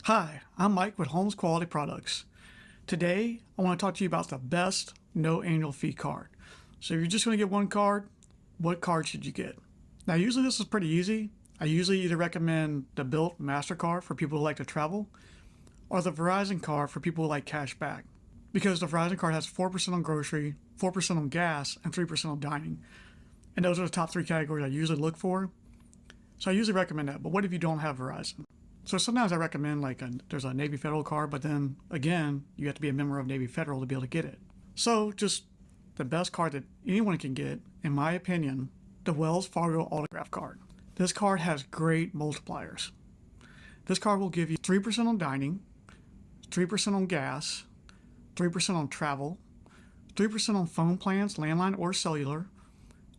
Hi, I'm Mike with Homes Quality Products. Today, I want to talk to you about the best no annual fee card. So if you're just going to get one card, what card should you get? Now, usually this is pretty easy. I usually either recommend the Bilt MasterCard for people who like to travel, or the Verizon card for people who like cash back. Because the Verizon card has 4% on grocery, 4% on gas, and 3% on dining. And those are the top three categories I usually look for. So I usually recommend that. But what if you don't have Verizon? So sometimes I recommend there's a Navy Federal card, but then again, you have to be a member of Navy Federal to be able to get it. So just the best card that anyone can get, in my opinion, the Wells Fargo Autograph card. This card has great multipliers. This card will give you 3% on dining, 3% on gas, 3% on travel, 3% on phone plans, landline or cellular,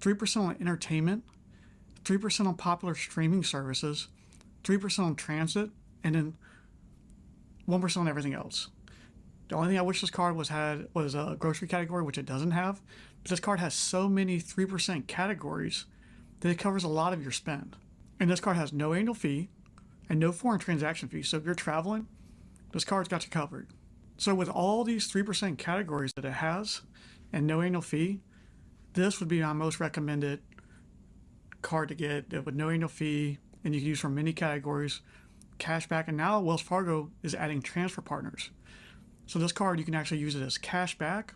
3% on entertainment, 3% on popular streaming services, 3% on transit, and then 1% on everything else. The only thing I wish this card was a grocery category, which it doesn't have. But this card has so many 3% categories that it covers a lot of your spend. And this card has no annual fee and no foreign transaction fee. So if you're traveling, this card's got you covered. So with all these 3% categories that it has and no annual fee, this would be my most recommended card to get with no annual fee, and you can use from many categories, cashback, and now Wells Fargo is adding transfer partners. So this card, you can actually use it as cashback,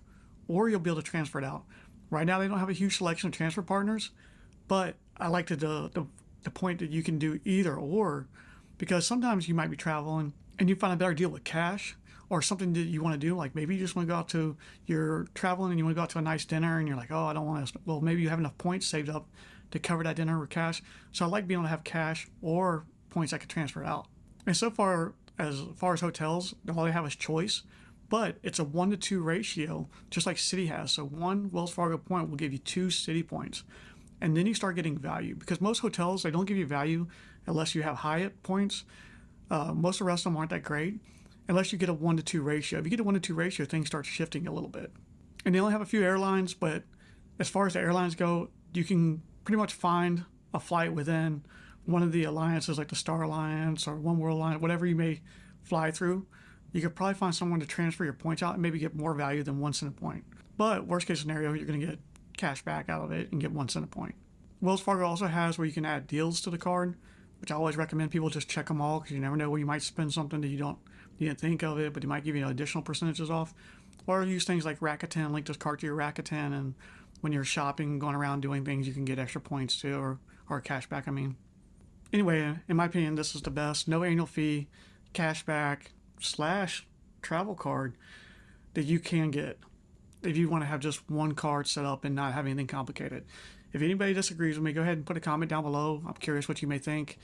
or you'll be able to transfer it out. Right now, they don't have a huge selection of transfer partners, but I like the point that you can do either or, because sometimes you might be traveling and you find a better deal with cash or something that you want to do. Like maybe you just want to go out to, you're traveling and you want to go out to a nice dinner and you're like, oh, I don't want to, well, maybe you have enough points saved up to cover that dinner with cash. So I like being able to have cash or points I could transfer out. And so far as hotels, all they have is choice, but it's a 1-to-2 ratio, just like Citi has. So one Wells Fargo point will give you 2 Citi points. And then you start getting value, because most hotels, they don't give you value unless you have Hyatt points. Most of the rest of them aren't that great unless you get a 1-to-2 ratio. If you get a 1-to-2 ratio, things start shifting a little bit. And they only have a few airlines, but as far as the airlines go, you can pretty much find a flight within one of the alliances, like the Star Alliance or One World Alliance, whatever you may fly through. You could probably find someone to transfer your points out and maybe get more value than 1 cent a point. But worst case scenario, you're going to get cash back out of it and get 1 cent a point. Wells Fargo also has where you can add deals to the card, which I always recommend people just check them all, because you never know where you might spend something that you didn't think of it, but they might give you additional percentages off. Or use things like Rakuten, link this card to your Rakuten, and when you're shopping, going around doing things, you can get extra points too, or cash back, I mean. Anyway, in my opinion, this is the best no annual fee cashback / travel card that you can get if you want to have just one card set up and not have anything complicated. If anybody disagrees with me, go ahead and put a comment down below. I'm curious what you may think,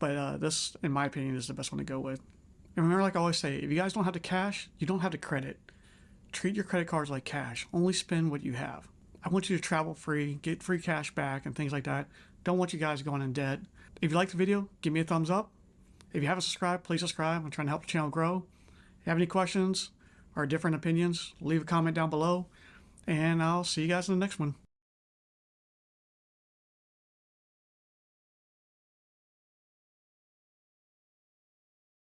but this, in my opinion, is the best one to go with. And remember, like I always say, if you guys don't have the cash, you don't have the credit. Treat your credit cards like cash. Only spend what you have. I want you to travel free, get free cash back and things like that. Don't want you guys going in debt. If you like the video, give me a thumbs up. If you haven't subscribed, please subscribe. I'm trying to help the channel grow. If you have any questions or different opinions, leave a comment down below, and I'll see you guys in the next one.